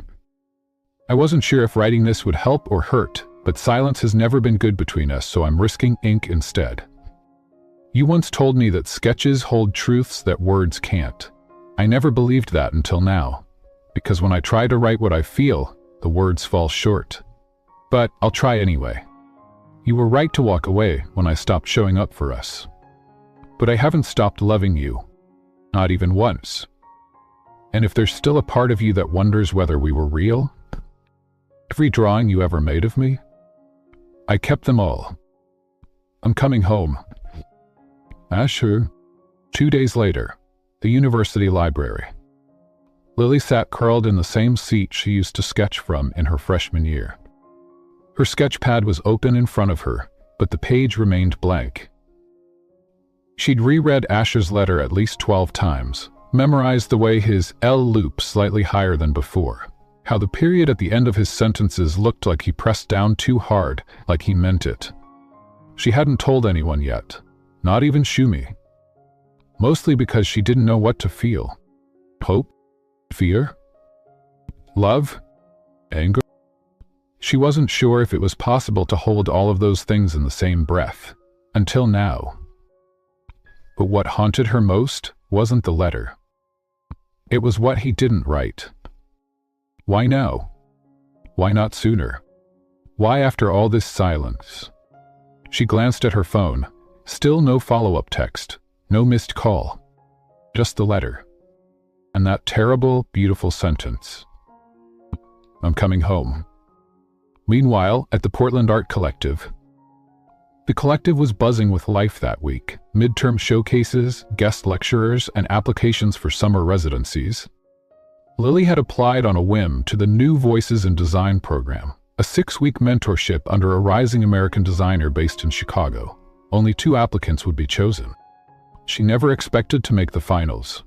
I wasn't sure if writing this would help or hurt, but silence has never been good between us, so I'm risking ink instead. You once told me that sketches hold truths that words can't. I never believed that until now, because when I try to write what I feel, the words fall short. But I'll try anyway. You were right to walk away when I stopped showing up for us. But I haven't stopped loving you. Not even once. And if there's still a part of you that wonders whether we were real, every drawing you ever made of me, I kept them all. I'm coming home. Asher. 2 days later, the university library. Lily sat curled in the same seat she used to sketch from in her freshman year. Her sketch pad was open in front of her, but the page remained blank. She'd reread Asher's letter at least 12 times, memorized the way his L looped slightly higher than before, how the period at the end of his sentences looked like he pressed down too hard, like he meant it. She hadn't told anyone yet, not even Shumi. Mostly because she didn't know what to feel. Hope? Fear? Love? Anger? She wasn't sure if it was possible to hold all of those things in the same breath, until now. But what haunted her most wasn't the letter. It was what he didn't write. Why now? Why not sooner? Why after all this silence? She glanced at her phone. Still no follow-up text, no missed call. Just the letter. And that terrible, beautiful sentence. I'm coming home. Meanwhile, at the Portland Art Collective. The collective was buzzing with life that week. Midterm showcases, guest lecturers, and applications for summer residencies. Lily had applied on a whim to the New Voices in Design program, a 6-week mentorship under a rising American designer based in Chicago. Only 2 applicants would be chosen. She never expected to make the finals.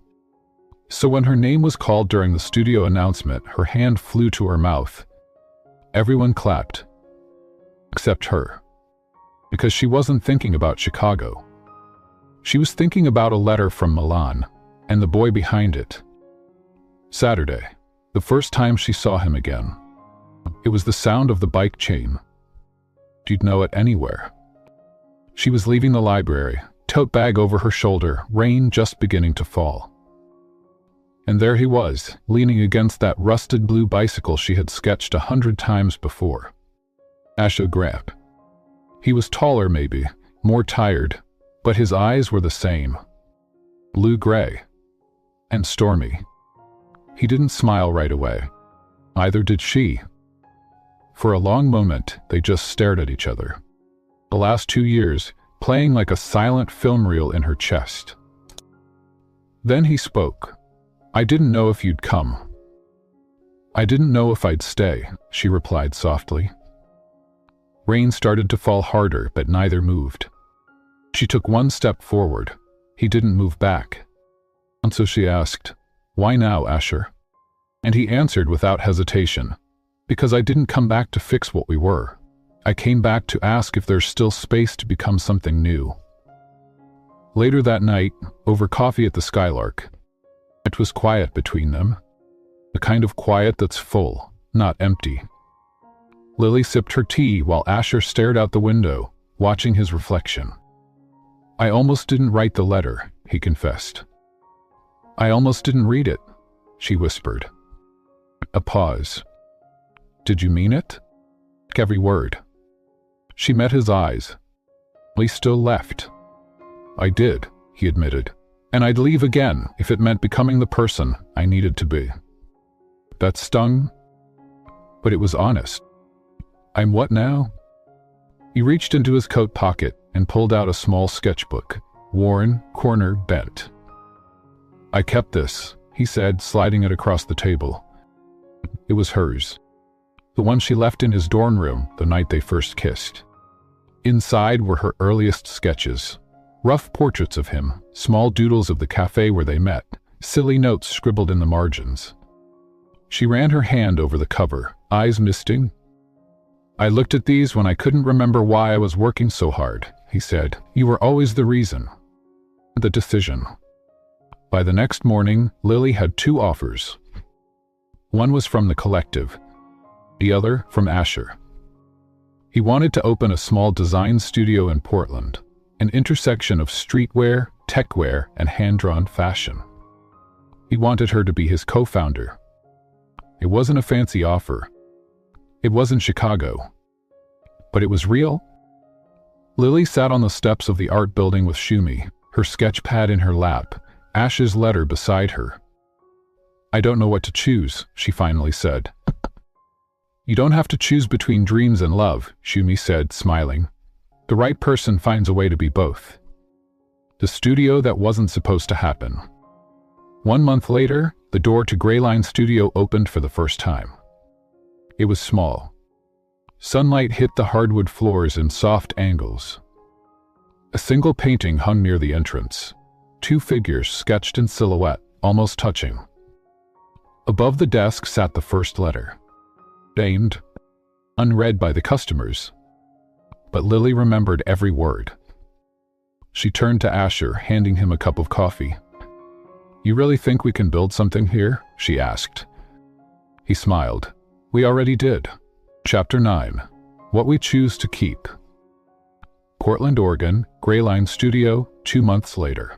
So when her name was called during the studio announcement, her hand flew to her mouth. Everyone clapped. Except her. Because she wasn't thinking about Chicago. She was thinking about a letter from Milan, and the boy behind it. Saturday, the first time she saw him again. It was the sound of the bike chain. You'd know it anywhere. She was leaving the library, tote bag over her shoulder, rain just beginning to fall. And there he was, leaning against that rusted blue bicycle she had sketched 100 times before. Asher Grapp. He was taller maybe, more tired, but his eyes were the same. Blue-gray. And stormy. He didn't smile right away. Either did she. For a long moment, they just stared at each other. The last 2 years, playing like a silent film reel in her chest. Then he spoke. I didn't know if you'd come. I didn't know if I'd stay, she replied softly. Rain started to fall harder, but neither moved. She took 1 step forward. He didn't move back. And so she asked, Why now, Asher? And he answered without hesitation, Because I didn't come back to fix what we were. I came back to ask if there's still space to become something new. Later that night, over coffee at the Skylark, it was quiet between them. The kind of quiet that's full, not empty. Lily sipped her tea while Asher stared out the window, watching his reflection. "I almost didn't write the letter," he confessed. "I almost didn't read it," she whispered. A pause. "Did you mean it?" "Every word." She met his eyes. "We still left." "I did," he admitted. "And I'd leave again if it meant becoming the person I needed to be." That stung, but it was honest. "I'm what now?" He reached into his coat pocket and pulled out a small sketchbook, worn, corner bent. "I kept this," he said, sliding it across the table. It was hers. The one she left in his dorm room the night they first kissed. Inside were her earliest sketches. Rough portraits of him, small doodles of the cafe where they met, silly notes scribbled in the margins. She ran her hand over the cover, eyes misting. "I looked at these when I couldn't remember why I was working so hard," he said. "You were always the reason." The decision. By the next morning, Lily had 2 offers. One was from the collective, the other from Asher. He wanted to open a small design studio in Portland, an intersection of streetwear, techwear, and hand-drawn fashion. He wanted her to be his co-founder. It wasn't a fancy offer. It wasn't Chicago. But it was real. Lily sat on the steps of the art building with Shumi, her sketch pad in her lap, Asher's letter beside her. "I don't know what to choose," she finally said. "You don't have to choose between dreams and love," Shumi said, smiling. "The right person finds a way to be both." The studio that wasn't supposed to happen. 1 month later, the door to Greyline Studio opened for the first time. It was small. Sunlight hit the hardwood floors in soft angles. A single painting hung near the entrance. 2 figures sketched in silhouette, almost touching. Above the desk sat the first letter. Named, unread by the customers. But Lily remembered every word. She turned to Asher, handing him a cup of coffee. "You really think we can build something here?" she asked. He smiled. "We already did." Chapter 9. What We Choose to Keep. Portland, Oregon, Greyline Studio, 2 months later.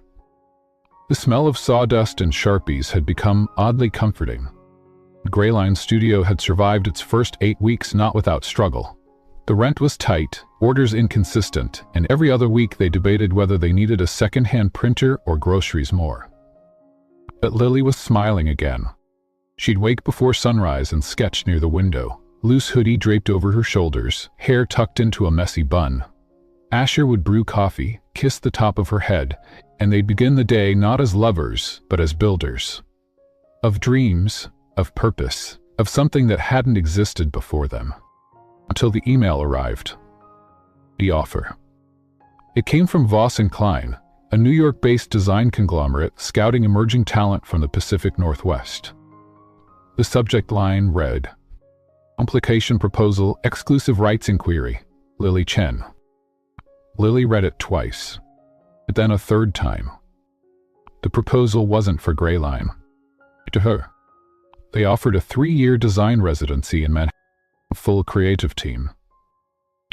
The smell of sawdust and Sharpies had become oddly comforting. Greyline Studio had survived its first 8 weeks not without struggle. The rent was tight, orders inconsistent, and every other week they debated whether they needed a second-hand printer or groceries more. But Lily was smiling again. She'd wake before sunrise and sketch near the window, loose hoodie draped over her shoulders, hair tucked into a messy bun. Asher would brew coffee, kiss the top of her head, and they'd begin the day not as lovers, but as builders. Of dreams, of purpose, of something that hadn't existed before them. Until the email arrived. The offer. It came from Voss & Klein, a New York-based design conglomerate scouting emerging talent from the Pacific Northwest. The subject line read, "Complication Proposal, Exclusive Rights Inquiry, Lily Chen." Lily read it twice, but then a third time. The proposal wasn't for Greyline. To her. They offered a 3-year design residency in Manhattan, a full creative team,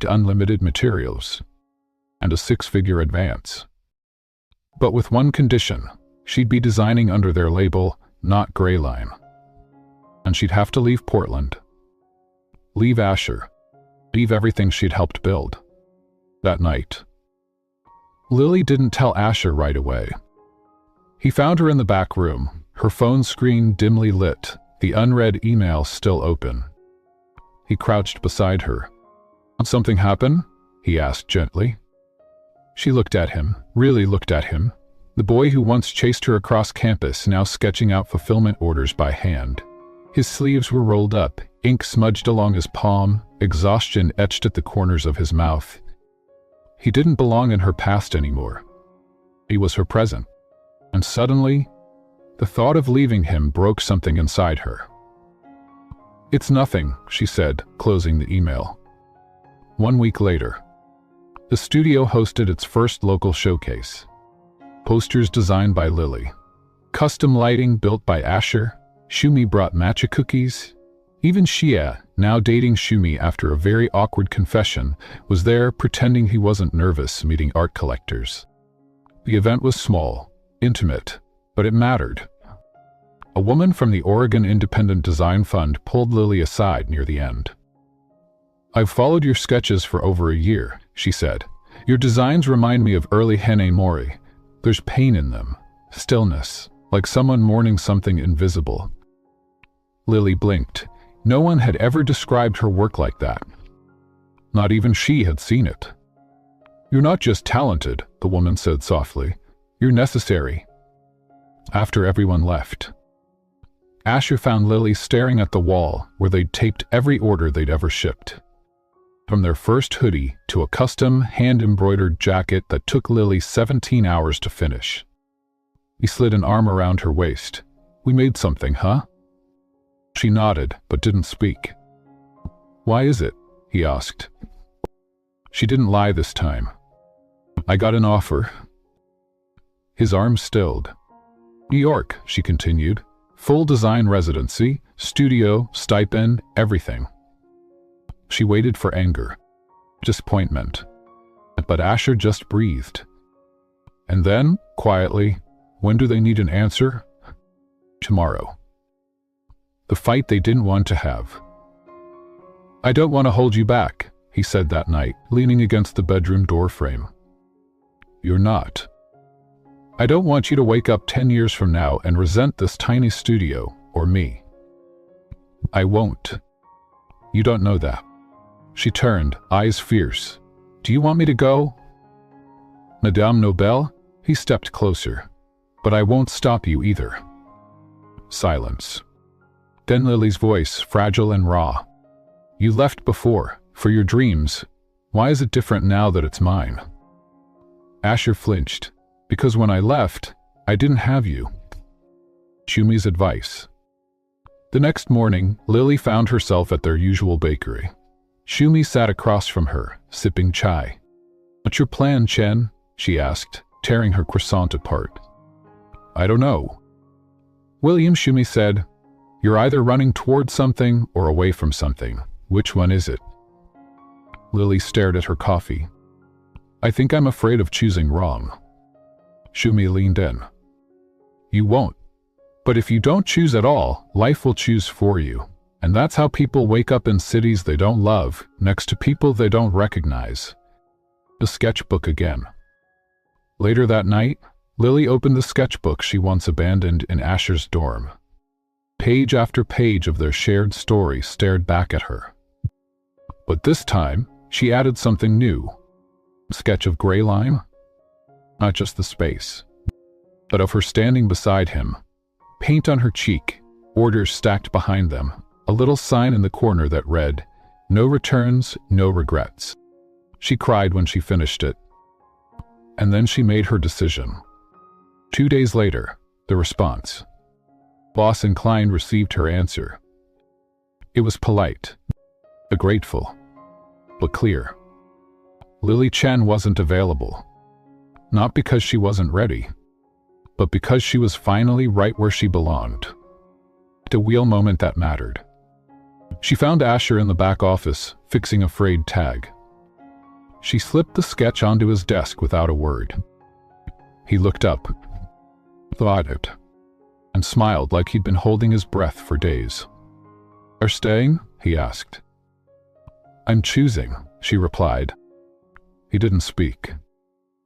unlimited materials, and a 6-figure advance. But with one condition: she'd be designing under their label, not Greyline. And she'd have to leave Portland. Leave Asher. Leave everything she'd helped build. That night. Lily didn't tell Asher right away. He found her in the back room, her phone screen dimly lit, the unread email still open. He crouched beside her. "Something happen?" he asked gently. She looked at him, really looked at him. The boy who once chased her across campus, now sketching out fulfillment orders by hand. His sleeves were rolled up, ink smudged along his palm, exhaustion etched at the corners of his mouth. He didn't belong in her past anymore. He was her present. And suddenly, the thought of leaving him broke something inside her. "It's nothing," she said, closing the email. 1 week later. The studio hosted its first local showcase. Posters designed by Lily. Custom lighting built by Asher. Shumi brought matcha cookies. Even Shia, now dating Shumi after a very awkward confession, was there pretending he wasn't nervous meeting art collectors. The event was small, intimate, but it mattered. A woman from the Oregon Independent Design Fund pulled Lily aside near the end. "I've followed your sketches for over a year," she said. "Your designs remind me of early Henne Mori. There's pain in them, stillness, like someone mourning something invisible." Lily blinked. No one had ever described her work like that. Not even she had seen it. "You're not just talented," the woman said softly. "You're necessary." After everyone left, Asher found Lily staring at the wall where they'd taped every order they'd ever shipped. From their first hoodie to a custom hand-embroidered jacket that took Lily 17 hours to finish. He slid an arm around her waist. "We made something, huh?" She nodded, but didn't speak. "Why is it?" he asked. She didn't lie this time. "I got an offer." His arm stilled. "New York," she continued. "Full design residency, studio, stipend, everything." She waited for anger, disappointment, but Asher just breathed. And then, quietly, "When do they need an answer?" "Tomorrow." The fight they didn't want to have. "I don't want to hold you back," he said that night, leaning against the bedroom door frame. "You're not. I don't want you to wake up 10 years from now and resent this tiny studio, or me." "I won't. You don't know that." She turned, eyes fierce. "Do you want me to go?" "Madame Nobel?" He stepped closer. "But I won't stop you either." Silence. Then Lily's voice, fragile and raw. "You left before, for your dreams. Why is it different now that it's mine?" Asher flinched. "Because when I left, I didn't have you." Shumi's advice. The next morning, Lily found herself at their usual bakery. Shumi sat across from her, sipping chai. "What's your plan, Chen?" she asked, tearing her croissant apart. "I don't know." "William," Shumi said, "you're either running toward something or away from something. Which one is it?" Lily stared at her coffee. "I think I'm afraid of choosing wrong." Shumi leaned in. "You won't. But if you don't choose at all, life will choose for you. And that's how people wake up in cities they don't love, next to people they don't recognize." The sketchbook again. Later that night, Lily opened the sketchbook she once abandoned in Asher's dorm. Page after page of their shared story stared back at her. But this time, she added something new. Sketch of gray line? Not just the space, but of her standing beside him. Paint on her cheek, orders stacked behind them, a little sign in the corner that read, "No returns, no regrets." She cried when she finished it. And then she made her decision. 2 days later, the response. Boss Inclined received her answer. It was polite, grateful, but clear. Lily Chen wasn't available. Not because she wasn't ready, but because she was finally right where she belonged. The wheel moment that mattered. She found Asher in the back office, fixing a frayed tag. She slipped the sketch onto his desk without a word. He looked up, thought it, and smiled like he'd been holding his breath for days. "Are staying?" he asked. "I'm choosing," she replied. He didn't speak.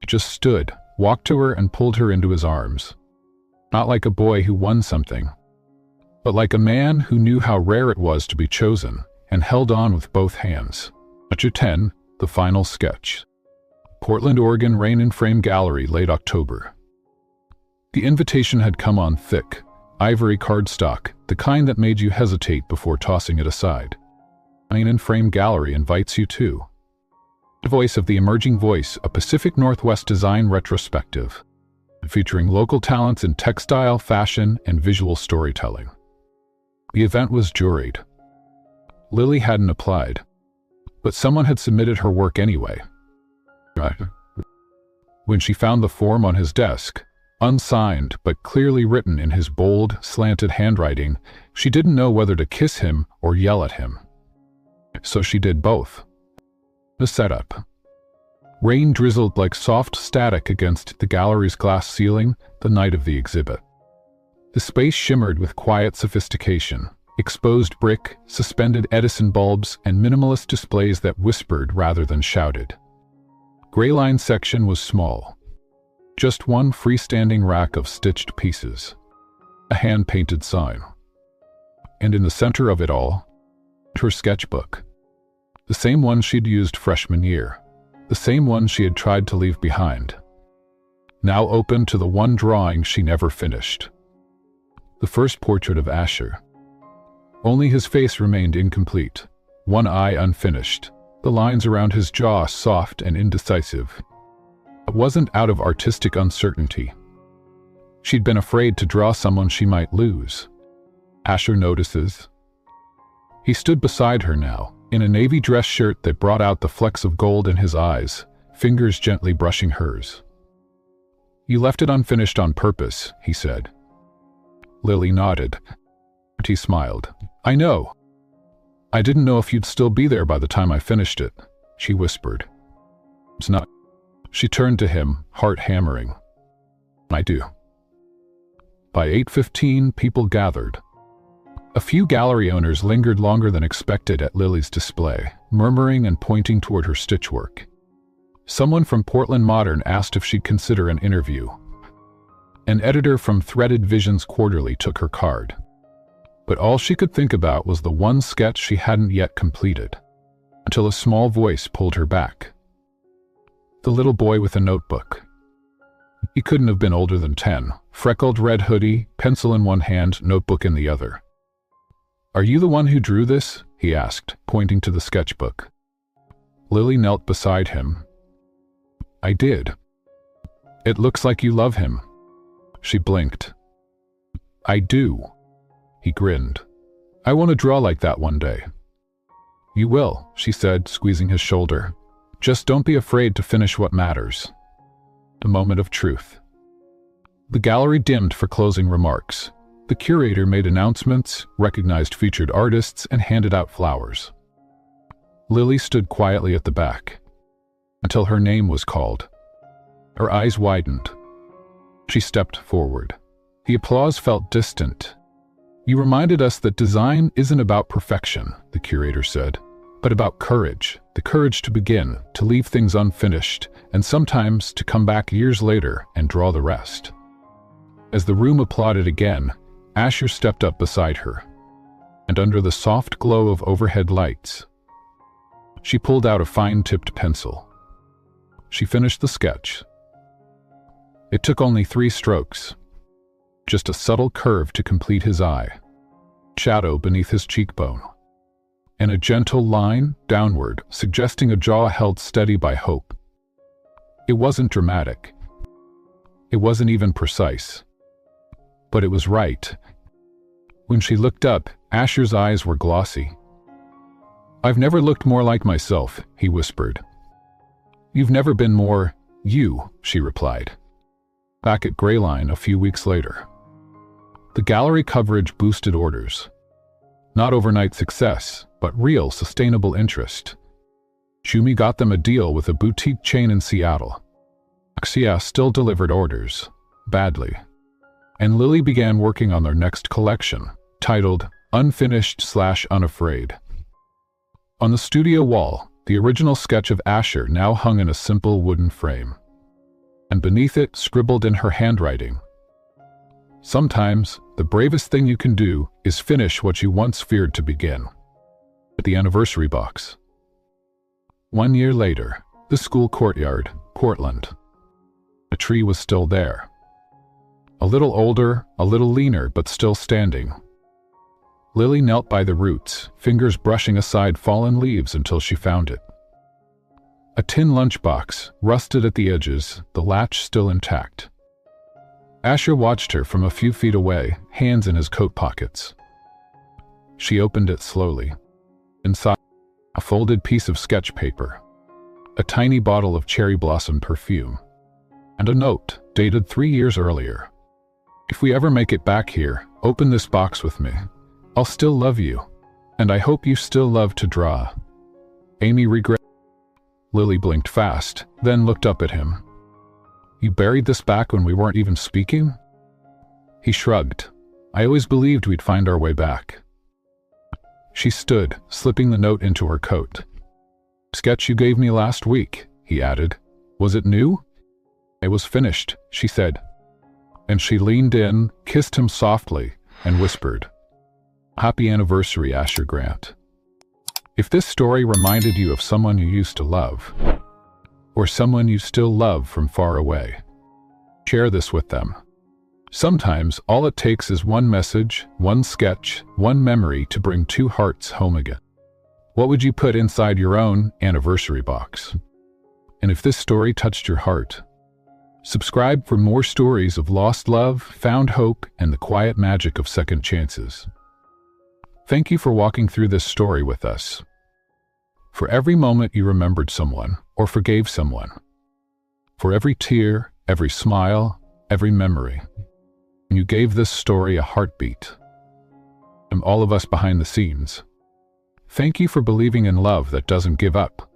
He just stood, walked to her and pulled her into his arms. Not like a boy who won something, but like a man who knew how rare it was to be chosen and held on with both hands. Chapter 10, the final sketch. Portland, Oregon, Rain and Frame Gallery, late October. The invitation had come on thick, ivory cardstock, the kind that made you hesitate before tossing it aside. Rain and Frame Gallery invites you too. The voice of the emerging voice, a Pacific Northwest design retrospective, featuring local talents in textile, fashion, and visual storytelling. The event was juried. Lily hadn't applied, but someone had submitted her work anyway. When she found the form on his desk, unsigned but clearly written in his bold, slanted handwriting. She didn't know whether to kiss him or yell at him. So she did both. The setup. Rain drizzled like soft static against the gallery's glass ceiling the night of the exhibit. The space shimmered with quiet sophistication, exposed brick, suspended Edison bulbs, and minimalist displays that whispered rather than shouted. Greyline section was small. Just one freestanding rack of stitched pieces. A hand-painted sign. And in the center of it all, her sketchbook. The same one she'd used freshman year. The same one she had tried to leave behind. Now open to the one drawing she never finished. The first portrait of Asher. Only his face remained incomplete, one eye unfinished, the lines around his jaw soft and indecisive. It wasn't out of artistic uncertainty. She'd been afraid to draw someone she might lose. Asher notices. He stood beside her now, in a navy dress shirt that brought out the flecks of gold in his eyes, fingers gently brushing hers. "You left it unfinished on purpose," he said. Lily nodded. He smiled. "I know. I didn't know if you'd still be there by the time I finished it," she whispered. "It's not." She turned to him, heart hammering. "I do." By 8:15, people gathered. A few gallery owners lingered longer than expected at Lily's display, murmuring and pointing toward her stitchwork. Someone from Portland Modern asked if she'd consider an interview. An editor from Threaded Visions Quarterly took her card. But all she could think about was the one sketch she hadn't yet completed, until a small voice pulled her back. The little boy with a notebook. He couldn't have been older than 10, freckled red hoodie, pencil in one hand, notebook in the other. "Are you the one who drew this?" he asked, pointing to the sketchbook. Lily knelt beside him. "I did." "It looks like you love him." She blinked. "I do." He grinned. "I want to draw like that one day." "You will," she said, squeezing his shoulder. "Just don't be afraid to finish what matters." A moment of truth. The gallery dimmed for closing remarks. The curator made announcements, recognized featured artists, and handed out flowers. Lily stood quietly at the back, until her name was called. Her eyes widened. She stepped forward. The applause felt distant. "You reminded us that design isn't about perfection," the curator said, "but about courage, the courage to begin, to leave things unfinished, and sometimes to come back years later and draw the rest." As the room applauded again, Asher stepped up beside her, and under the soft glow of overhead lights, she pulled out a fine-tipped pencil. She finished the sketch. It took only 3 strokes, just a subtle curve to complete his eye, shadow beneath his cheekbone, and a gentle line downward, suggesting a jaw held steady by hope. It wasn't dramatic. It wasn't even precise. But it was right. When she looked up, Asher's eyes were glossy. "I've never looked more like myself," he whispered. "You've never been more you," she replied. Back at Greyline a few weeks later. The gallery coverage boosted orders. Not overnight success, but real, sustainable interest. Jumi got them a deal with a boutique chain in Seattle. Xia still delivered orders, badly. And Lily began working on their next collection, titled Unfinished/Unafraid. On the studio wall, the original sketch of Asher now hung in a simple wooden frame. And beneath it, scribbled in her handwriting, "Sometimes, the bravest thing you can do is finish what you once feared to begin." At the anniversary box. 1 year later, the school courtyard, Portland. The tree was still there. A little older, a little leaner, but still standing. Lily knelt by the roots, fingers brushing aside fallen leaves until she found it. A tin lunchbox, rusted at the edges, the latch still intact. Asher watched her from a few feet away, hands in his coat pockets. She opened it slowly. Inside, a folded piece of sketch paper, a tiny bottle of cherry blossom perfume, and a note. Dated 3 years earlier. If we ever make it back here, open this box with me. I'll still love you. And I hope you still love to draw. Amy regret. Lily blinked fast, then looked up at him. You buried this back when we weren't even speaking? He shrugged. I always believed we'd find our way back. She stood, slipping the note into her coat. Sketch you gave me last week, he added. Was it new? It was finished, she said. And she leaned in, kissed him softly, and whispered, Happy anniversary, Asher Grant. If this story reminded you of someone you used to love, or someone you still love from far away, share this with them. Sometimes all it takes is one message, one sketch, one memory to bring two hearts home again. What would you put inside your own anniversary box? And if this story touched your heart, subscribe for more stories of lost love, found hope, and the quiet magic of second chances. Thank you for walking through this story with us. For every moment you remembered someone or forgave someone. For every tear, every smile, every memory. You gave this story a heartbeat. And all of us behind the scenes. Thank you for believing in love that doesn't give up.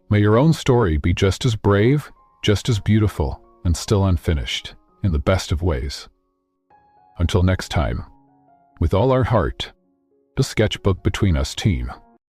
May your own story be just as brave, just as beautiful, and still unfinished, in the best of ways. Until next time, with all our heart, the Sketchbook Between Us team.